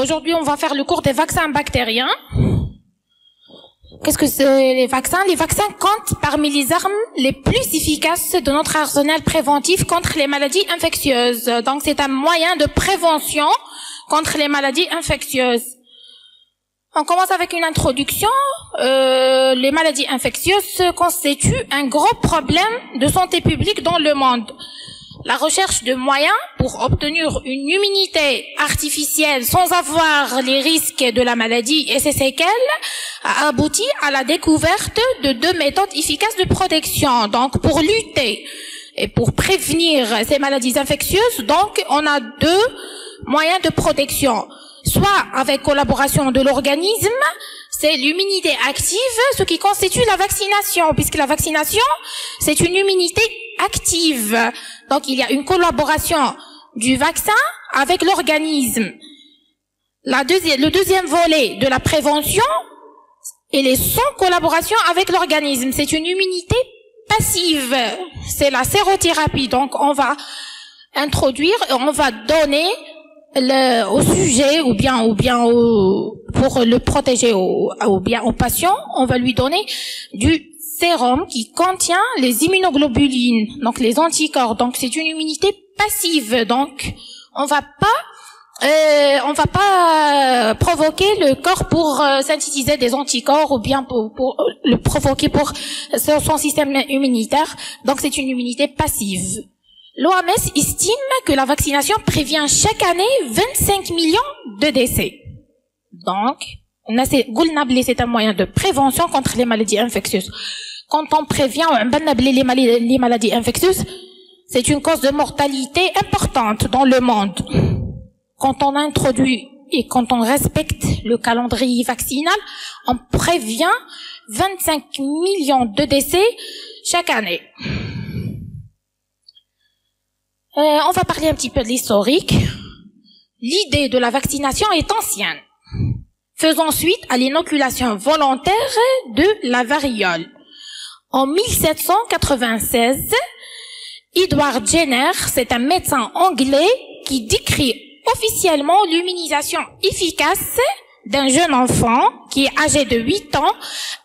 Aujourd'hui, on va faire le cours des vaccins bactériens. Qu'est-ce que c'est les vaccins? Les vaccins comptent parmi les armes les plus efficaces de notre arsenal préventif contre les maladies infectieuses. Donc, c'est un moyen de prévention contre les maladies infectieuses. On commence avec une introduction. Les maladies infectieuses constituent un gros problème de santé publique dans le monde. La recherche de moyens pour obtenir une immunité artificielle sans avoir les risques de la maladie et ses séquelles a abouti à la découverte de 2 méthodes efficaces de protection. Donc, pour lutter et pour prévenir ces maladies infectieuses, donc, on a 2 moyens de protection. Soit avec collaboration de l'organisme, c'est l'immunité active, ce qui constitue la vaccination, puisque la vaccination, c'est une immunité active. Donc, il y a une collaboration du vaccin avec l'organisme. Le deuxième volet de la prévention, il est sans collaboration avec l'organisme. C'est une immunité passive. C'est la sérothérapie. Donc, on va introduire et on va donner au sujet ou bien pour le protéger ou bien au patient, on va lui donner du sérum qui contient les immunoglobulines, donc les anticorps. Donc c'est une immunité passive. Donc on va pas provoquer le corps pour synthétiser des anticorps ou bien pour le provoquer pour son système immunitaire. Donc c'est une immunité passive. L'OMS estime que la vaccination prévient chaque année 25 millions de décès. Donc, c'est un moyen de prévention contre les maladies infectieuses. Quand on prévient les maladies infectieuses, c'est une cause de mortalité importante dans le monde. Quand on introduit et quand on respecte le calendrier vaccinal, on prévient 25 millions de décès chaque année. On va parler un petit peu de l'historique. L'idée de la vaccination est ancienne, faisant suite à l'inoculation volontaire de la variole. En 1796, Edward Jenner, c'est un médecin anglais qui décrit officiellement l'immunisation efficace d'un jeune enfant qui est âgé de 8 ans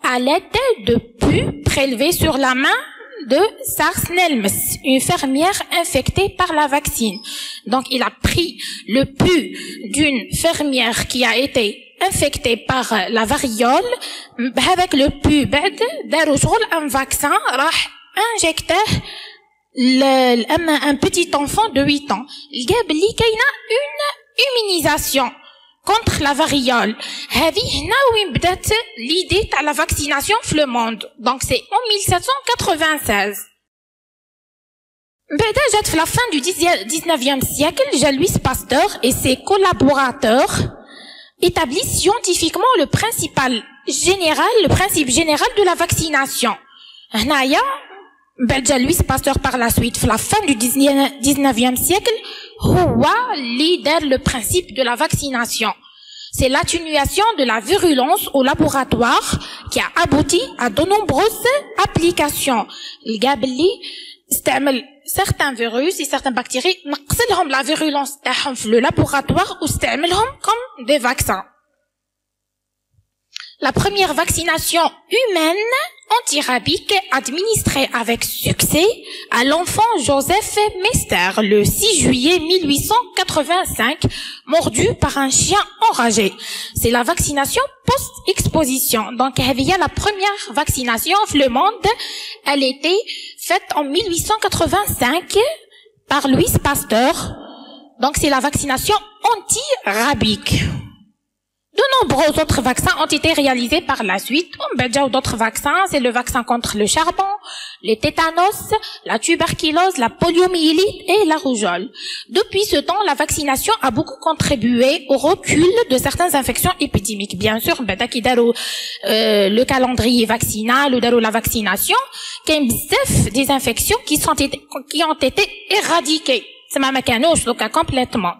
à l'aide de pus prélevés sur la main de Sars Nelms, une fermière infectée par la vaccine. Donc, il a pris le pus d'une fermière qui a été infectée par la variole. Avec le pus, un vaccin, injecté un petit enfant de 8 ans. Il y a une immunisation contre la variole. L'idée de la vaccination dans le monde. Donc c'est en 1796. À la fin du 19e siècle, Louis Pasteur et ses collaborateurs établissent scientifiquement le principe général de la vaccination. Louis Pasteur par la suite, à la fin du 19e siècle, leader le principe de la vaccination. C'est l'atténuation de la virulence au laboratoire qui a abouti à de nombreuses applications. Certains virus et certaines bactéries, la virulence dans le laboratoire ou comme des vaccins. La première vaccination humaine antirabique administrée avec succès à l'enfant Joseph Mester le 6 juillet 1885, mordu par un chien enragé. C'est la vaccination post-exposition. Donc, il y a la première vaccination dans le monde. Elle était faite en 1885 par Louis Pasteur. Donc, c'est la vaccination antirabique. De nombreux autres vaccins ont été réalisés par la suite. D'autres vaccins, c'est le vaccin contre le charbon, les tétanos, la tuberculose, la poliomyélite et la rougeole. Depuis ce temps, la vaccination a beaucoup contribué au recul de certaines infections épidémiques. Bien sûr, le calendrier vaccinal ou la vaccination, il y a des infections qui ont été éradiquées. C'est même complètement.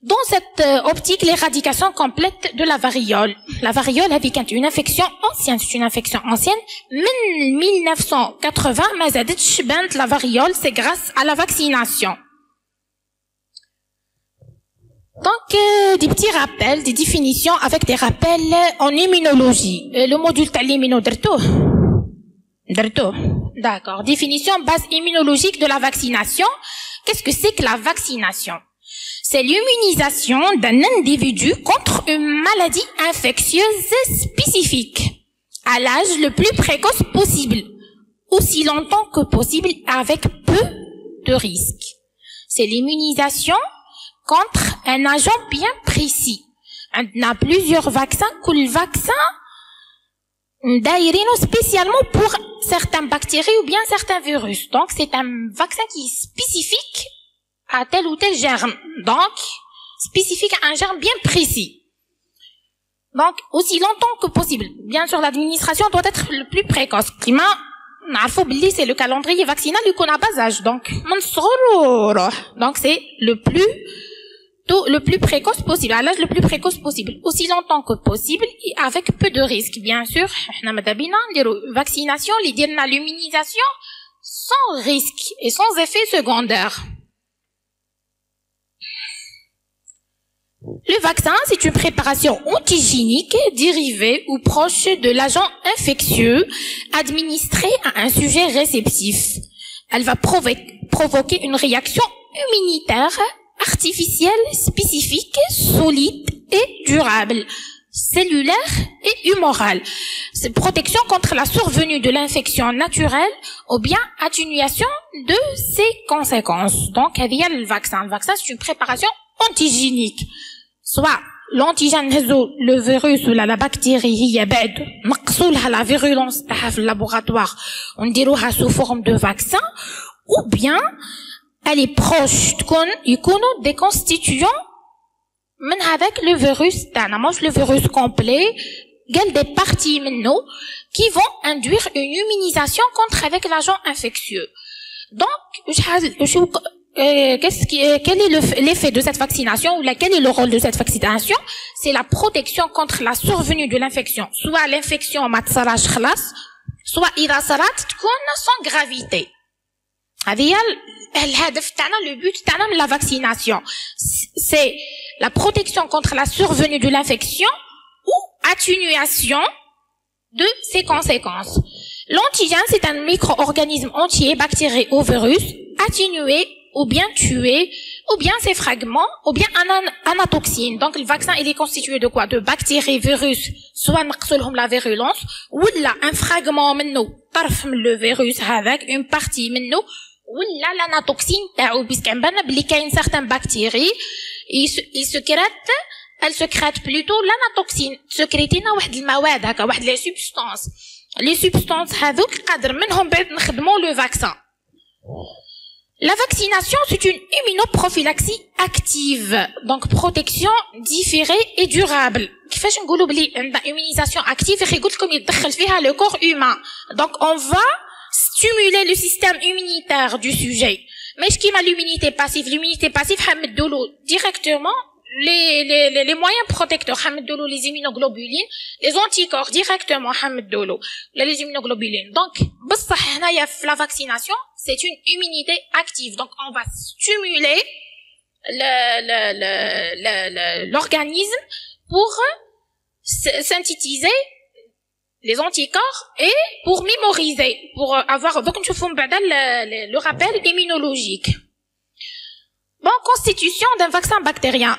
Dans cette optique, l'éradication complète de la variole. La variole avec une infection ancienne, c'est une infection ancienne. 1980, la variole, c'est grâce à la vaccination. Donc, des petits rappels, des définitions avec des rappels en immunologie. Le module de l'immuno D'accord. Définition base immunologique de la vaccination. Qu'est-ce que c'est que la vaccination? C'est l'immunisation d'un individu contre une maladie infectieuse spécifique à l'âge le plus précoce possible, aussi longtemps que possible, avec peu de risques. C'est l'immunisation contre un agent bien précis. On a plusieurs vaccins, le vaccin d'aérino spécialement pour certaines bactéries ou bien certains virus. Donc c'est un vaccin qui est spécifique à tel ou tel germe. Donc spécifique à un germe bien précis. Donc aussi longtemps que possible. Bien sûr l'administration doit être le plus précoce. C'est le calendrier vaccinal du qu'on a bas âge. Donc c'est le plus précoce possible, à l'âge le plus précoce possible, aussi longtemps que possible et avec peu de risques. Bien sûr, vaccination, l'immunisation sans risque et sans effet secondaire. Le vaccin, c'est une préparation antigénique dérivée ou proche de l'agent infectieux administré à un sujet réceptif. Elle va provoquer une réaction immunitaire artificielle, spécifique, solide et durable, cellulaire et humorale. C'est protection contre la survenue de l'infection naturelle ou bien atténuation de ses conséquences. Donc, il y a le vaccin. Le vaccin, c'est une préparation antigénique. Soit l'antigène, le virus ou la bactérie, il la virulence dans le laboratoire, on dirait sous forme de vaccin, ou bien elle est proche de des constituants avec le virus, le virus complet, il y a des parties qui vont induire une immunisation contre avec l'agent infectieux. Donc, quel est l'effet de cette vaccination ou quel est le rôle de cette vaccination? C'est la protection contre la survenue de l'infection. Soit l'infection ma tsarash khlas, soit ida sarat tkun sans gravité. Le but de la vaccination, c'est la protection contre la survenue de l'infection ou atténuation de ses conséquences. L'antigène, c'est un micro-organisme entier, bactérie ou virus, atténué ou bien tué, ou bien ses fragments, ou bien anatoxine. Donc le vaccin, il est constitué de quoi? De bactéries, virus, soit la virulence, ou là un fragment le virus avec une partie ou là l'anatoxine, puisqu'on a une certaine bactérie, elle secrète plutôt l'anatoxine, secrétina les substances. Les substances هذوك قادر منهم بعد نخدموا le vaccin. La vaccination, c'est une immunoprophylaxie active, donc protection différée et durable. كيفاش نقولوا بلي عندنا immunisation active يقول لكم يدخل فيها le corps humain. Donc on va stimuler le système immunitaire du sujet. Mais ce qui m'a l'immunité passive حمدولو directement les moyens protecteurs حمدولو les immunoglobulines, les anticorps directement حمدولو les immunoglobulines. Donc بصح هنايا في la vaccination, c'est une immunité active. Donc on va stimuler l'organisme pour synthétiser les anticorps et pour mémoriser, pour avoir donc le rappel immunologique. Bon, constitution d'un vaccin bactérien.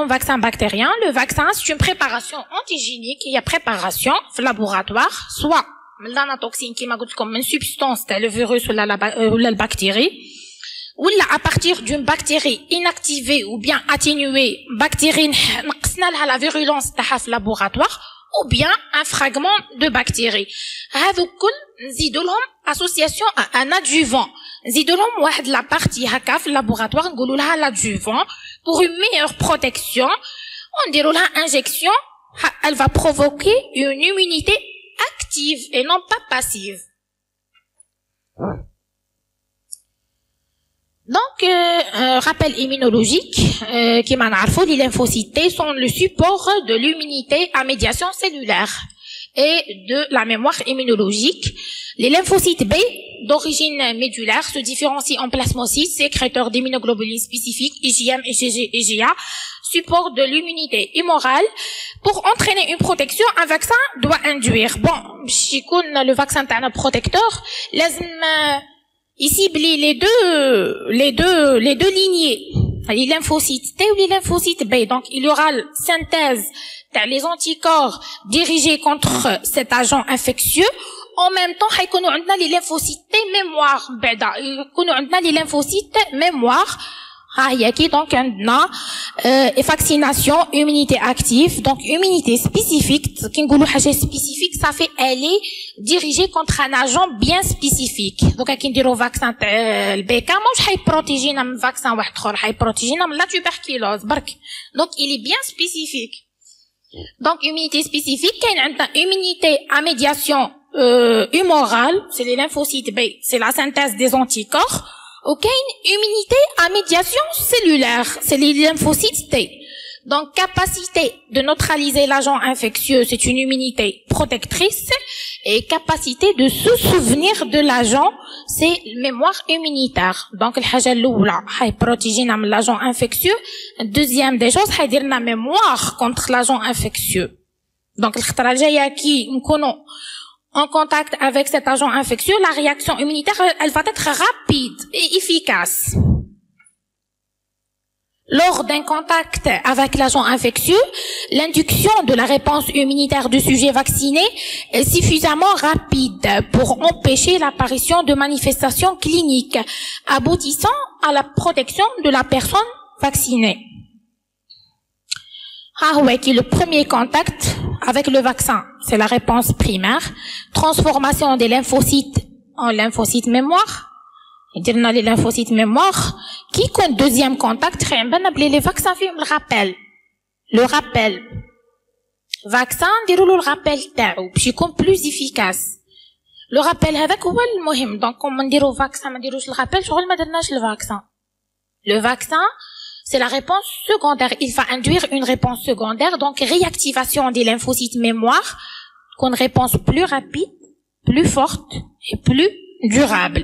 Vaccin bactérien. Le vaccin, c'est une préparation antigénique. Il y a préparation au laboratoire, soit l'anatoxine qui m'a dit comme une substance, le virus ou la bactérie, ou là à partir d'une bactérie inactivée ou bien atténuée, bactérie la virulence au laboratoire, ou bien un fragment de bactérie. هذوك نزيدوا لهم association à un adjuvant. نزيدوا لهم واحد la partie هكا في laboratoire نقولوا لها l'adjuvant pour une meilleure protection. On dirait la injection, elle va provoquer une immunité active et non pas passive. Donc, rappel immunologique, qui m'a les lymphocytes sont le support de l'immunité à médiation cellulaire. et de la mémoire immunologique. Les lymphocytes B, d'origine médulaire, se différencient en plasmocytes, sécréteurs d'immunoglobulines spécifiques, IgM, IgG, IgA, support de l'immunité immorale. Pour entraîner une protection, un vaccin doit induire. Bon, si le vaccin est un protecteur, il cible les deux lignées, les lymphocytes T ou les lymphocytes B. Donc, il y aura la synthèse les anticorps dirigés contre cet agent infectieux. En même temps, il y a les lymphocytes mémoire. Il y a les lymphocytes mémoire. Donc, on a vaccination, immunité active, donc immunité spécifique. Qui spécifique, ça fait elle est dirigée contre un agent bien spécifique. Donc, quand on dit au vaccin le BK, moi je protéger le vaccin واحد protéger la tuberculose. Donc, il est bien spécifique. Donc, immunité spécifique, il y a une immunité à médiation humorale, c'est les lymphocytes B, c'est la synthèse des anticorps. Ok, une immunité à médiation cellulaire, c'est les lymphocytes T. Donc, capacité de neutraliser l'agent infectieux, c'est une immunité protectrice. Et capacité de se souvenir de l'agent, c'est mémoire immunitaire. Donc, الحاجة الأولى هي protéger l'agent infectieux. Deuxième des choses, هي dire la mémoire contre l'agent infectieux. Donc, الخطرة الجاية كي نكونوا en contact avec cet agent infectieux, la réaction immunitaire, elle va être rapide et efficace. Lors d'un contact avec l'agent infectieux, l'induction de la réponse immunitaire du sujet vacciné est suffisamment rapide pour empêcher l'apparition de manifestations cliniques aboutissant à la protection de la personne vaccinée. Qui est le premier contact avec le vaccin, c'est la réponse primaire. Transformation des lymphocytes en lymphocytes mémoire. Et les lymphocytes mémoire. Qui compte deuxième contact, les vaccins font le rappel. Le rappel. Vaccin, le rappel تاعو باش يكون plus efficace. Le rappel هذاك هو المهم. Donc, comme on dit au vaccin, ما نديروش le rappel, شغل ما درناش le vaccin. Le vaccin, c'est la réponse secondaire. Il va induire une réponse secondaire, donc réactivation des lymphocytes mémoire, une réponse plus rapide, plus forte et plus durable.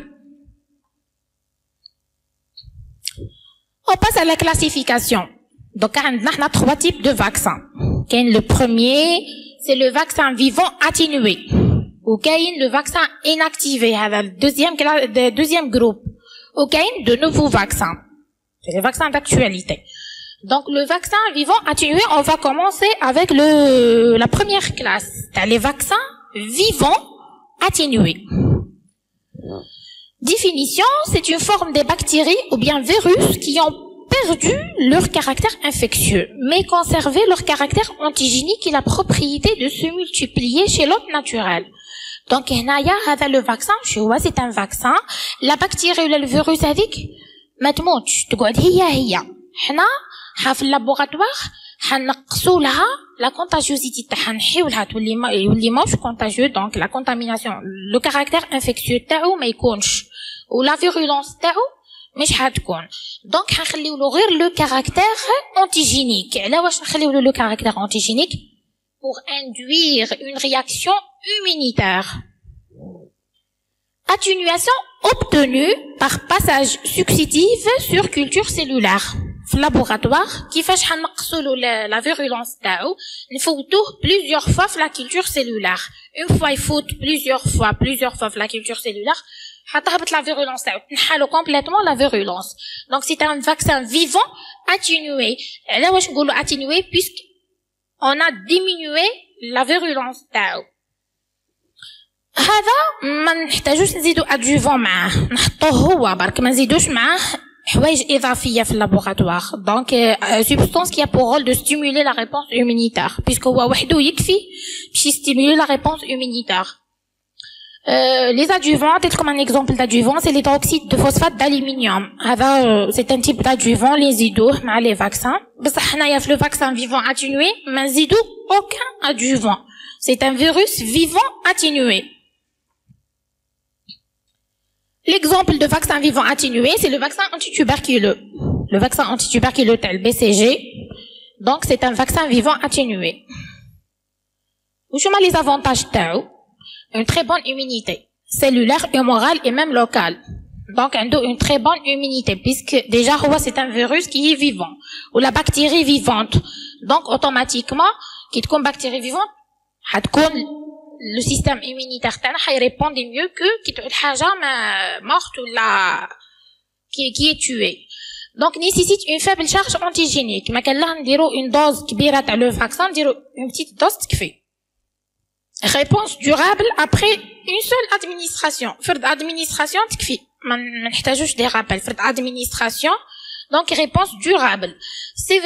On passe à la classification. Donc, on a trois types de vaccins. Le premier, c'est le vaccin vivant atténué. Ou le vaccin inactivé, le deuxième groupe. Ou de nouveaux vaccins. C'est les vaccins d'actualité. Donc, le vaccin vivant atténué, on va commencer avec la première classe. Les vaccins vivants atténués. Définition, c'est une forme des bactéries ou bien virus qui ont perdu leur caractère infectieux, mais conservé leur caractère antigénique et la propriété de se multiplier chez l'hôte naturel. Donc, le vaccin, c'est un vaccin. La bactérie ou le virus avec ما تموتش تقعد هي حنا في اللابوغاتوار حنقصوا لها لا كونتاجيوزيتي تاعها نحيو لها تولي ماش كونتاجيو دونك لا كونتاميناسيون لو كاركتير انفكسيو تاعو ما يكونش ولا فيرولونس تاعو مش حتكون دونك حنخليو له غير لو كاركتير انتيجينيك علاش نخليو له لو كاركتير انتيجينيك pour induire une réaction immunitaire. Atténuation obtenue par passage successif sur culture cellulaire. في laboratoire, كيفاش حنقصوا la virulence تاعو نفوتوه plusieurs fois في la culture cellulaire. Une fois il faut plusieurs fois في la culture cellulaire, حتهبط la virulence تاعو تنحالو complètement la virulence. Donc c'est un vaccin vivant atténué. علاش نقولوا atténué puisque on a diminué la virulence تاعو. هذا ما نحتاجوش نزيدو ادجوفون معاه نحطوه هو برك ما نزيدوش معاه حوايج اضافيه في اللابوغاتوار دونك سبستانس كي pour rôle de stimuler la réponse immunitaire puisque هو وحده يكفي باش يستيمولي la réponse immunitaire. Les adjuvants, peut-être comme un exemple d'adjuvant, c'est l'hydroxyde de phosphate d'aluminium. C'est un type d'adjuvant, les idos, les vaccins. بصح حنايا في le vaccin vivant atténué ما نزيدو aucun adjuvant. C'est un virus vivant atténué. L'exemple de vaccin vivant atténué, c'est le vaccin antituberculeux. Le vaccin antituberculeux tel BCG. Donc, c'est un vaccin vivant atténué. وشو ما les avantages تاعو une très bonne immunité cellulaire, humorale et même locale. Donc, une très bonne immunité, puisque déjà, c'est un virus qui est vivant, ou la bactérie vivante. Donc, automatiquement, qui est comme bactérie vivante, le système immunitaire répond mieux que qui est morte ou la qui est tuée. Donc, nécessite une faible charge antigénique. Mais qu'elle a une dose كبيرة تاع le vaccin, une petite dose تكفي. Réponse durable après une seule administration. فرد administration تكفي. ما نحتاجوش des rappels. فرد administration. Donc, réponse durable. Ces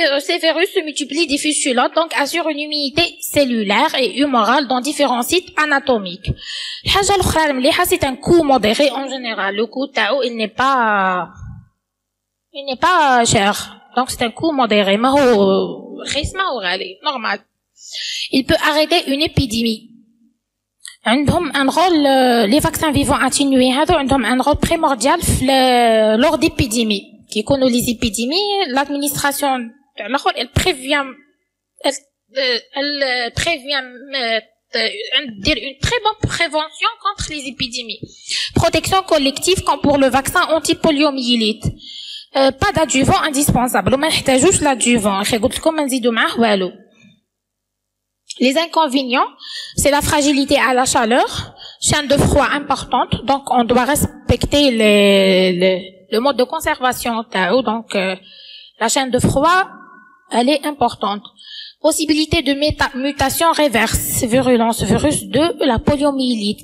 virus se multiplient des fistulotes, donc assurent une immunité cellulaire et humorale dans différents sites anatomiques. الحاجة الأخرى المليحة c'est un coût modéré en général. Le coût تاعو il n'est pas cher. Donc, c'est un coût modéré. ما هو رخيص ما هو غالي. Normal. Il peut arrêter une épidémie. عندهم un rôle, les vaccins vivants atténués هذو عندهم un rôle primordial lors d'épidémies. Qui connaît les épidémies, l'administration, elle prévient une très bonne prévention contre les épidémies. Protection collective comme pour le vaccin anti-poliomyélite. Pas d'adjuvant indispensable. وما نحتاجوش l'adjuvant. قلت لكم ما نزيدو معاه والو. Les inconvénients, c'est la fragilité à la chaleur, chaîne de froid importante, donc on doit respecter le mode de conservation. Donc la chaîne de froid, elle est importante. Possibilité de mutation réverse, virulence, virus de la poliomyélite.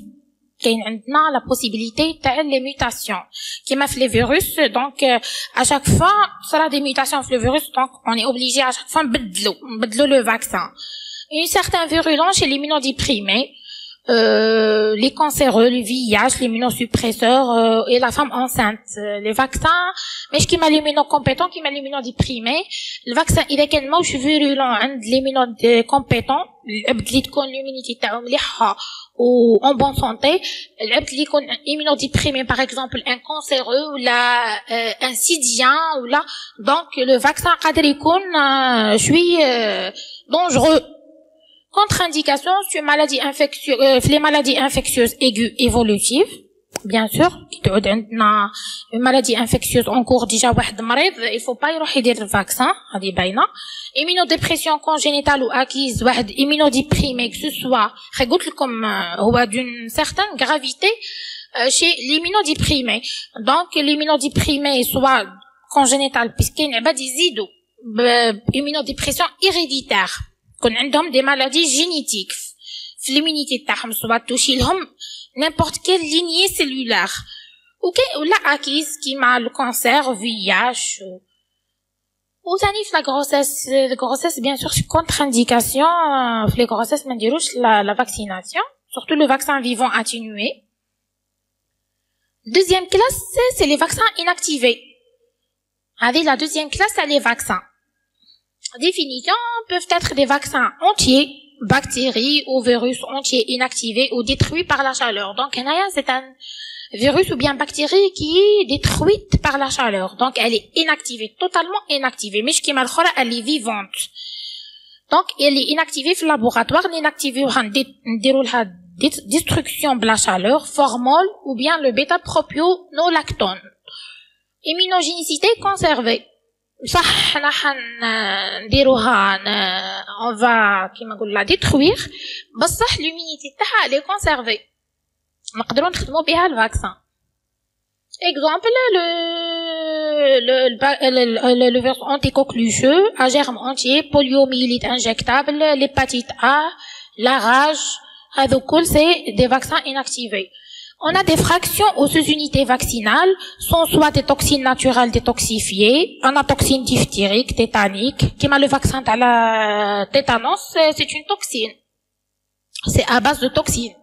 On a la possibilité de les mutations qui m'a fait les virus. Donc à chaque fois, ça a des mutations sur le virus, donc on est obligé à chaque fois de le vaccin. Une certaine virulence chez l'immunodéprimés, les cancéreux, le VIH, l'immunosuppresseur et la femme enceinte. Les vaccins, mais qui m'a l'immunocompétent, qui m'a l'immunodéprimé. Le vaccin, il est tellement virulent, l'immunocompétent, l'immunité ou en bonne santé, l'immunodéprimé, par exemple, un cancéreux ou un sidien ou là. Donc, le vaccin, je suis dangereux. Contre-indication sur les maladies infectieuses aiguës évolutives, bien sûr. Une maladie infectieuse en cours déjà, il faut pas y aller le vaccin, immunodépression congénitale ou acquise, immunodéprimé, que ce soit, comme, d'une certaine gravité, chez l'immunodéprimé. Donc, l'immunodéprimé, soit congénitale, puisqu'il n'y a pas des immunodépression héréditaire. qu'on عندهم des maladies génétiques في l'immunité تاعهم soit toucher لهم n'importe quelle lignée cellulaire ولا acquise كيما le cancer VIH وثاني في la grossesse bien sûr contre-indication في les grossesses ما نديروش la vaccination surtout le vaccin vivant atténué. Deuxième classe c'est les vaccins inactivés. Avec la deuxième classe c'est les vaccins. Définition peuvent être des vaccins entiers, bactéries ou virus entiers inactivés ou détruits par la chaleur. Donc, c'est un virus ou bien bactérie qui est détruite par la chaleur. Donc, elle est inactivée, totalement inactivée. Mais elle est vivante. Donc, elle est inactivée dans le laboratoire, l'inactivée, la destruction de la chaleur, formol ou bien le bêta-propionolactone. Immunogénicité conservée. صح نحن نديروها on va كيما نقول لا détruire بصح l'immunité تاعها elle est conservée نقدروا نخدموا بها الفاكسان. Exemple le virus anticoquelucheux à germe entier, poliomyélite injectable, l'hépatite A, la rage, هذوك c'est des vaccins inactivés. On a des fractions aux sous-unités vaccinales, sont soit des toxines naturelles détoxifiées, on a toxine diphthérique, tétanique, qui m'a le vaccin à la tétanos, c'est une toxine. C'est à base de toxine.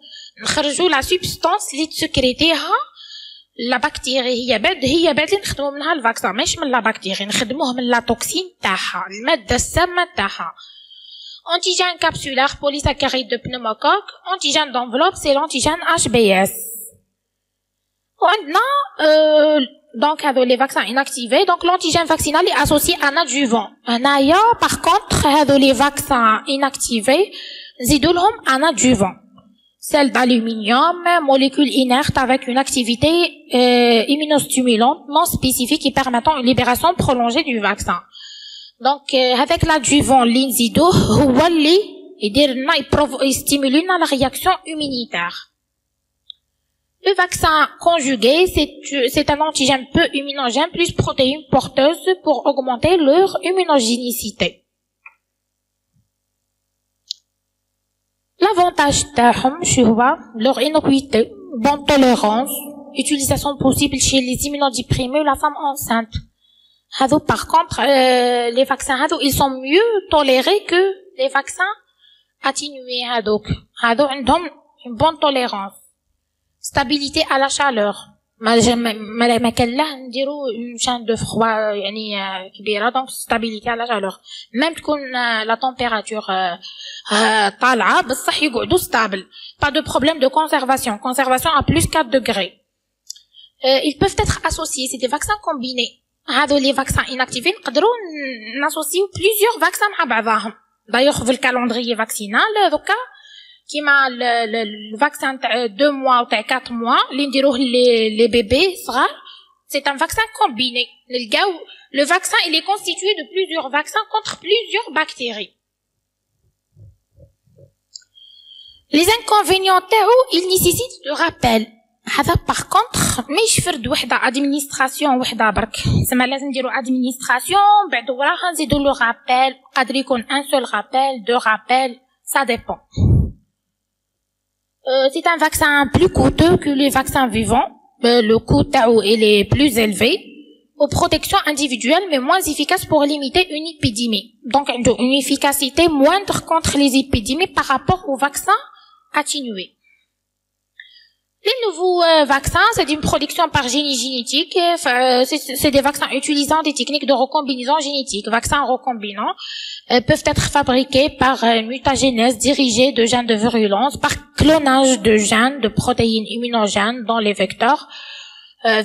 نخرجوا la substance اللي تسكريتيها la bactérie هي بعد نخدموا منها الفاكسين ماشي من la bactérie نخدموه من la toxine تاعها المادة السامة تاعها. Antigène capsulaire polysaccharide de pneumocoque, antigène d'enveloppe c'est l'antigène HBS. Donc, les vaccins inactivés, donc l'antigène vaccinal est associé à un adjuvant. Par contre, les vaccins inactivés, زيدوا لهم un adjuvant, sel d'aluminium, molécule inerte avec une activité immunostimulante non spécifique et permettant une libération prolongée du vaccin. Donc avec l'adjuvant اللي نزيدوه هو اللي يدير لنا يستيمولي لنا la réaction immunitaire. Le vaccin conjugué, c'est un antigène peu immunogène plus protéines porteuses pour augmenter leur immunogénicité. L'avantage تاعهم شو هو leur innocuité, bonne tolérance, utilisation possible chez les immunodéprimés ou la femme enceinte. Par contre, les vaccins ils sont mieux tolérés que les vaccins atténués. عندهم une bonne tolérance. Stabilité à la chaleur. ما كان له نديرو une chaîne de froid يعني كبيرة, donc stabilité à la chaleur. Même تكون la température طالعة بصح يقعدوا stable. Pas de problème de conservation. Conservation à plus 4 degrés. Ils peuvent être associés, c'est des vaccins combinés. هادو les vaccins inactivés نقدروا ناسوسيو plusieurs vaccins مع بعضهم. D'ailleurs في الكالندري vaccinal دوكا كيما الفاكسان تاع 2 mois ou تاع 4 mois اللي نديروه لي بيبي صغار, c'est un vaccin combiné. نلقاو le vaccin il est constitué de plusieurs vaccins contre plusieurs bactéries. Les inconvénients تاعو il nécessite de rappel. هذا par contre ماهيش فرد وحده ادمينستراسيون وحده برك, سما لازم نديرو ادمينستراسيون بعد وراها نزيدو لو رابيل, قادر يكون ان سول رابيل, دو رابيل, ça dépend. C'est un vaccin plus coûteux que les vaccins vivants. Le coût تاعو il est plus élevé. Aux protections individuelles mais moins efficaces pour limiter une épidémie. Donc une efficacité moindre contre les épidémies par rapport aux vaccins atténués. Les nouveaux vaccins, c'est une production par génie génétique. C'est des vaccins utilisant des techniques de recombinaison génétique. Vaccins recombinants peuvent être fabriqués par mutagénèse dirigée de gènes de virulence, par clonage de gènes de protéines immunogènes dans les vecteurs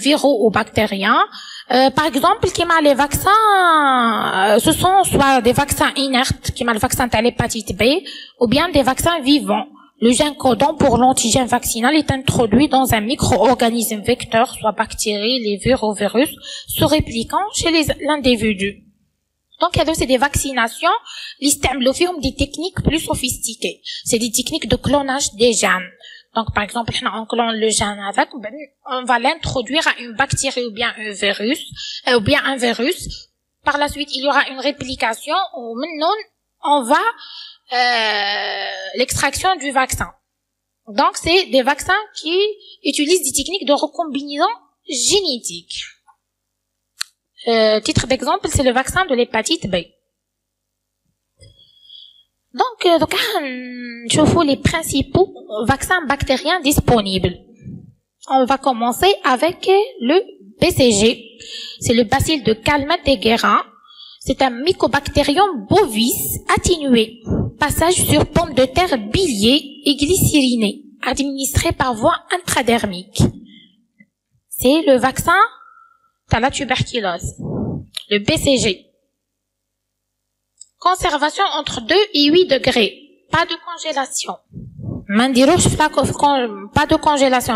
viraux ou bactériens. Par exemple, les vaccins, ce sont soit des vaccins inertes, le vaccin de l'hépatite B, ou bien des vaccins vivants. Le gène codant pour l'antigène vaccinal est introduit dans un micro-organisme vecteur, soit bactéries, les virus, se répliquant chez l'individu. Donc, c'est des vaccinations, ils des techniques plus sophistiquées. C'est des techniques de clonage des gènes. Donc, par exemple, on clone le gène avec, on va l'introduire à une bactérie ou bien un virus. Par la suite, il y aura une réplication où maintenant, on va l'extraction du vaccin. Donc, c'est des vaccins qui utilisent des techniques de recombinaison génétique. Titre d'exemple, c'est le vaccin de l'hépatite B. Donc, نشوفوا les principaux vaccins bactériens disponibles. On va commencer avec le BCG. C'est le bacille de Calmette-Guérin. C'est un mycobactérium bovis atténué. Passage sur pomme de terre bilier et glycériné, administré par voie intradermique. C'est le vaccin de la tuberculose, le BCG. Conservation entre 2 et 8 degrés. Pas de congélation. Pas de congélation.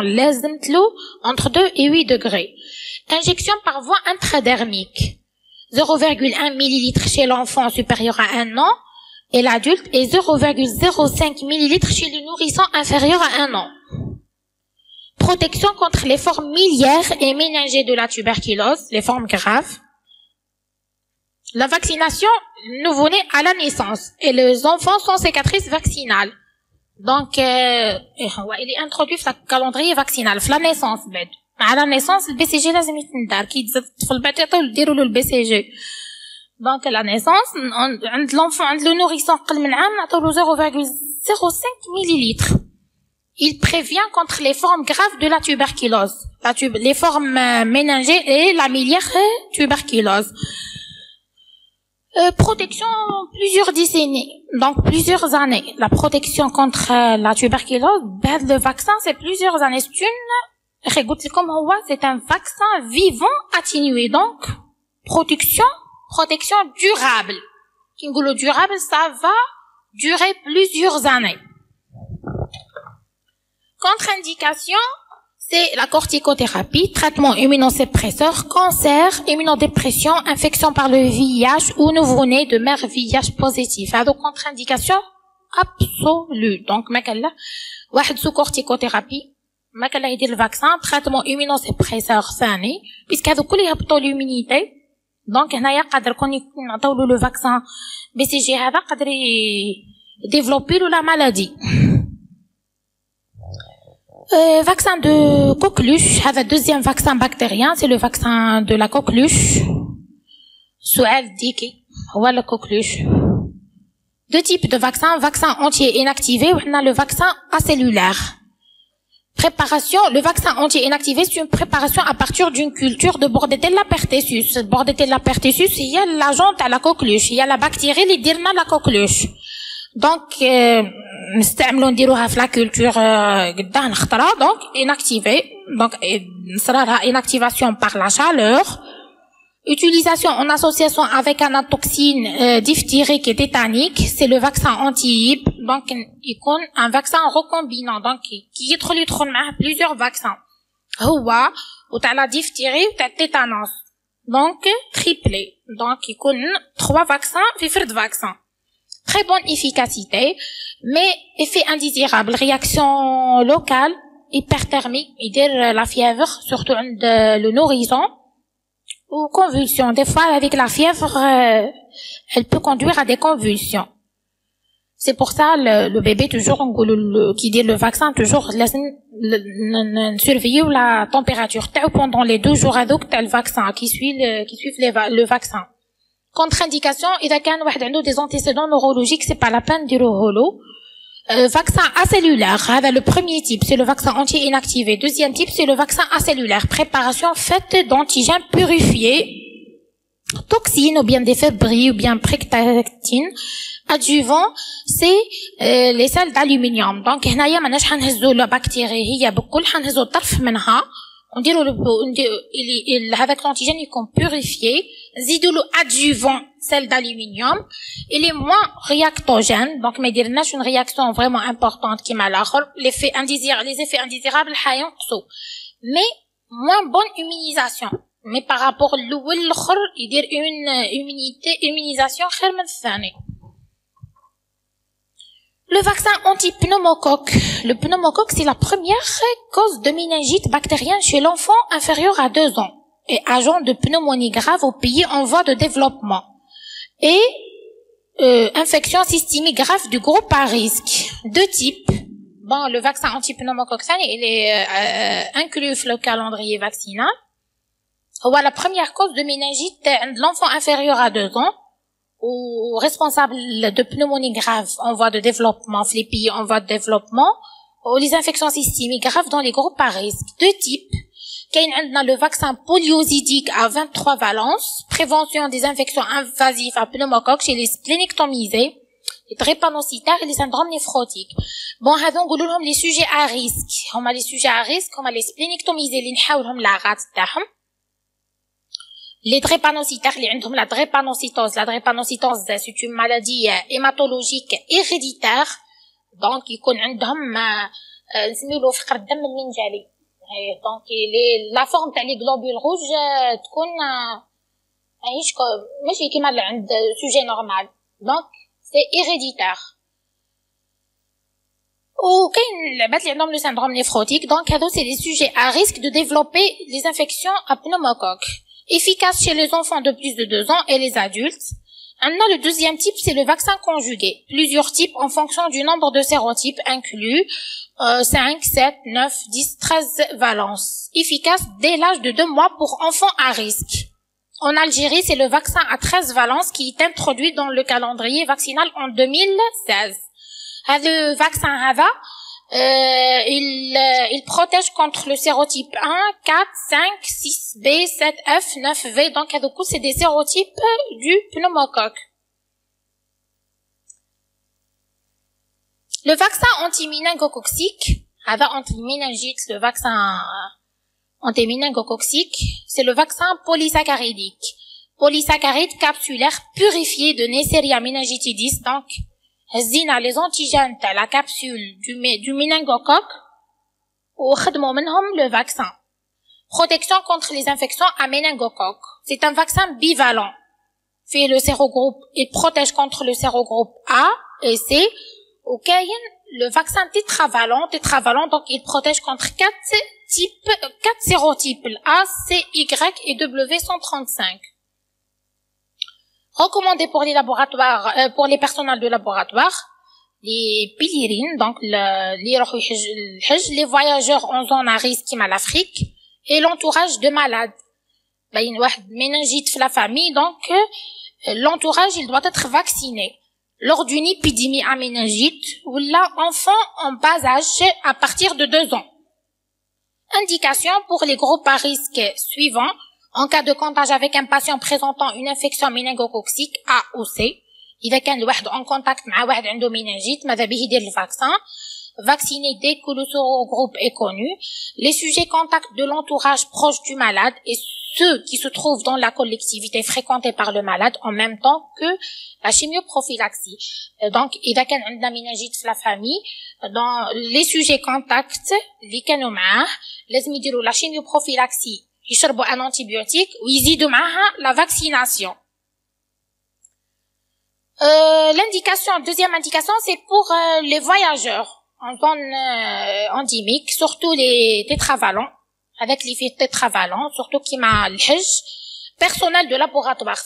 Entre 2 et 8 degrés. Injection par voie intradermique. 0,1 millilitre chez l'enfant supérieur à 1 an et l'adulte et 0,05 millilitre chez le nourrisson inférieur à 1 an. Protection contre les formes miliaires et méningées de la tuberculose, les formes graves. La vaccination nouveau-né à la naissance et les enfants sans cicatrice vaccinale. Donc, il est introduit dans le calendrier vaccinal, à la naissance. À la naissance, le BCG لازم يتندار كي تزاد الطفل بيعطيو يديروا له البي جي. Donc à la naissance, عند l'enfant, عند le nourrisson قل من عام نعطيو له 0,05 millilitres. Il prévient contre les formes graves de la tuberculose, les formes méningées et la miliaire tuberculose. Protection plusieurs décennies, donc plusieurs années. La protection contre la tuberculose, le vaccin c'est plusieurs années. C'est un vaccin vivant atténué, donc protection durable. Qui nous durable, ça va durer plusieurs années. Contre-indication, c'est la corticothérapie, traitement immunosuppresseur, cancer, immunodépression, infection par le VIH ou nouveau-né de mère VIH positif. Donc, contre-indication absolue. Donc, ما كان لا واحد sous corticothérapie ما كان لا يدير الفاكسان traitement immunosuppresseur ثاني بيسك هذو كل يهبطوا l'immunité. دونك هنايا قادر كون نعطيولو لو فاكسان بي سي جي هذا قادر يديفلوبي له لا مالادي. Vaccin de coqueluche, هذا deuxième vaccin bactérien, c'est le vaccin de la coqueluche. سؤال ديكي هو la coqueluche. Deux types de vaccins, vaccin entier inactivé, on a le vaccin acellulaire. Préparation, le vaccin entier inactivé, c'est une préparation à partir d'une culture de Bordetella pertussis. Bordetella pertussis, il y a l'agent à la coqueluche, il y a la bactérie qui dit la coqueluche. Donc, نستعملوا نديروها في لا كولتور قداه نختارها دونك inactivé. Donc, صرالها inactivation par la chaleur. Utilisation en association avec un toxine diphthérique et tétanique, c'est le vaccin anti-hib. Donc, il y a un vaccin recombinant, donc qui يدخل معاه plusieurs vaccins. هو وتاع la diphtérie وتاع tétanos. Donc, triplé. Donc, il y a 3 vaccins في فرد vaccin. Très bonne efficacité, mais effet indésirable, réaction locale, hyperthermique, il la fièvre, surtout le nourrisson, ou convulsions. Des fois, avec la fièvre, elle peut conduire à des convulsions. C'est pour ça, le bébé, toujours, qui dit le vaccin, toujours, surveiller la température pendant les 2 jours le vaccin, qui suivent le vaccin. Contre-indication, إذا كان واحد عنده des antécédents neurologiques, c'est pas la peine نديروه له. Vaccin acellulaire, هذا le premier type, c'est le vaccin entier inactivé. Deuxième type, c'est le vaccin acellulaire, préparation faite d'antigènes purifiés, toxines ou bien des fébrilles ou bien prictactine. Adjuvant, c'est les sels d'aluminium. Donc هنايا ماناش حنهزو لا بكتيري هي بكل حنهزو طرف منها. On dit avec l'antigène, il est purifié. Zidoulo adjuvant, celle d'aluminium. Il est moins réactogène. Donc, mais dire, une réaction vraiment importante qui m'a les effets indésirables, mais moins bonne immunisation. Mais par rapport à l'autre, il dit une immunisation, le vaccin anti-pneumocoque. Le pneumocoque, c'est la première cause de méningite bactérienne chez l'enfant inférieur à 2 ans et agent de pneumonie grave aux pays en voie de développement. Et infection systémique grave du groupe à risque. 2 types. Bon, le vaccin anti-pneumocoque, il est inclus dans le calendrier vaccinal. Voilà la première cause de méningite de l'enfant inférieur à 2 ans. Ou responsable de pneumonie grave en voie de développement, les pays en voie de développement, ou les infections systémiques graves dans les groupes à risque. 2 types. On a le vaccin poliosidique à 23 valences, prévention des infections invasives à pneumocoque chez les splénictomisés, les drépanocytaires et les syndromes néphrotiques. Bon, on a les sujets à risque. On a les sujets à risque, on a les splénictomisés, les نحاولهم la rate تاعهم. Les drépanocytaires, les عندهم la drépanocytose. La drépanocytose, c'est une maladie hématologique héréditaire. Donc, يكون عندهم نسميوه فقر الدم المنجلي. Donc, la forme تاع les globules rouges تكون ماهيش ماشي كيما اللي عند sujet normal. Donc, c'est héréditaire. وكاين العباد اللي عندهم le syndrome néphrotique. Donc, هذو c'est des sujets à risque de développer les infections à pneumocoque. Efficace chez les enfants de plus de 2 ans et les adultes. Maintenant, le deuxième type, c'est le vaccin conjugué. Plusieurs types en fonction du nombre de sérotypes inclus. 5, 7, 9, 10, 13 valences. Efficace dès l'âge de 2 mois pour enfants à risque. En Algérie, c'est le vaccin à 13 valences qui est introduit dans le calendrier vaccinal en 2016. Le vaccin HAVA, il protège contre le sérotype 1, 4, 5, 6B, 7F, 9V. Donc, du coup, c'est des sérotypes du pneumocoque. Le vaccin anti-méningocoxique, anti-méningite, le vaccin anti-méningocoxique, c'est le vaccin polysaccharidique. Polysaccharide capsulaire purifié de Neisseria meningitidis, donc, هزينا les antigènes تاع la capsule du méningocoque وخدموا منهم le vaccin. Protection contre les infections à méningocoque. C'est un vaccin bivalent. Fait le sérogroupe, il protège contre le sérogroupe A et C. وكاين le vaccin tétravalent, donc il protège contre 4 sérotypes, A, C, Y et W135. Recommandé pour les laboratoires, pour les personnels de laboratoire, les pilirines, donc les voyageurs en zone à risque comme l'Afrique, et l'entourage de malades. Ben, il y a une méningite dans la famille, donc l'entourage il doit être vacciné. Lors d'une épidémie à méningite, ou là, enfant en bas âge à partir de 2 ans. Indication pour les groupes à risque suivants. En cas de contact avec un patient présentant une infection méningocoque A ou C, إذا كان الواحد en contact مع واحد عنده méningite, ماذا به يدير الفاكسان. Vacciner dès que le sérogroupe est connu. Les sujets contacts de l'entourage proche du malade et ceux qui se trouvent dans la collectivité fréquentée par le malade en même temps que la chimioprophylaxie. Donc, إذا كان عندنا méningite في la famille, dans les sujets contacts اللي كانوا معاه لازم يديروا la chimioprophylaxie, يشربوا un antibiotique ويزيدوا معاها la vaccination. Deuxième indication, c'est pour les voyageurs en zone endémique, surtout les tétravalents, avec l'effet tétravalent, surtout qui m'a l'haj. Personnel de laboratoire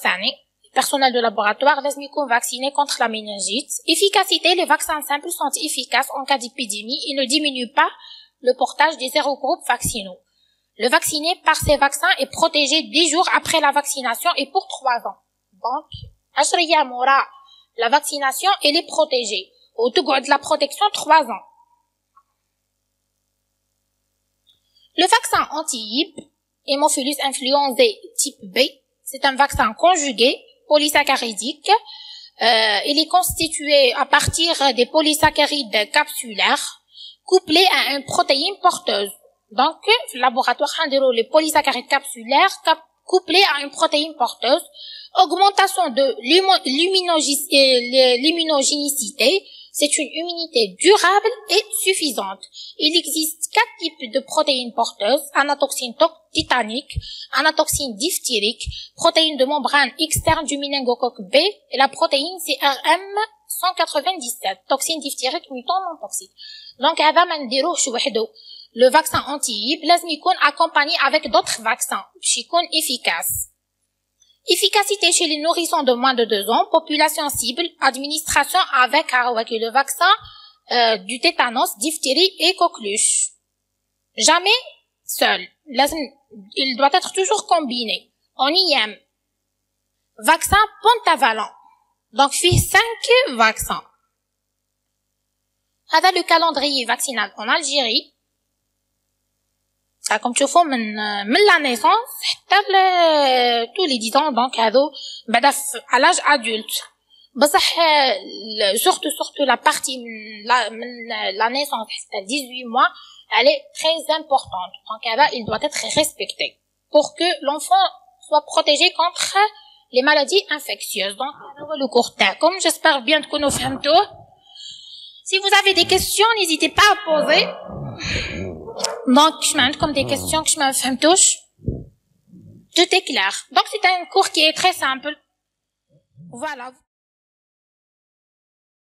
personnel de laboratoire لازم يكون vacciné contre la méningite. Efficacité, les vaccins simples sont efficaces en cas d'épidémie et ne diminuent pas le portage des sérogroupes vaccinaux. Le vacciné par ces vaccins est protégé 10 jours après la vaccination et pour 3 ans. Donc, 10 أيام وراء la vaccination, elle est protégée. Au de la protection 3 ans. Le vaccin anti-hib, Hémophilus influenzae type B, c'est un vaccin conjugué, polysaccharidique. Il est constitué à partir des polysaccharides capsulaires, couplés à une protéine porteuse. Donc, le laboratoire a les polysaccharides capsulaires couplés à une protéine porteuse. Augmentation de l'immunogénicité, c'est une immunité durable et suffisante. Il existe 4 types de protéines porteuses: anatoxine titanique, anatoxine diphthérique, protéine de membrane externe du méningocoque B et la protéine CRM 197, toxine diphthérique mutant non toxique. Donc, هذا ما نديروهش وحده. Le vaccin anti-hib لازم يكون accompagné avec d'autres vaccins باش يكون efficace. Efficacité chez les nourrissons de moins de 2 ans, population cible, administration avec le vaccin du tétanos, diphtérie et coqueluche. Jamais seul. Il doit être toujours combiné. On y aime. Vaccin pentavalent. Donc, fait 5 vaccins. هذا le calendrier vaccinal en Algérie. comme tu vois, من la naissance حتى tous les 10 ans, donc هذو بعدا à l'âge adulte. بصح surtout la partie من la naissance حتى 18 mois, elle est très importante. Donc هذا il doit être respecté pour que l'enfant soit protégé contre les maladies infectieuses. Donc هذا هو le cours تاعكم. J'espère bien تكونوا فهمتوه. Si vous avez des questions, n'hésitez pas à poser. Donc, je m'en comme des questions que je m'en fais touche. Tout est clair. Donc, c'est un cours qui est très simple. Voilà.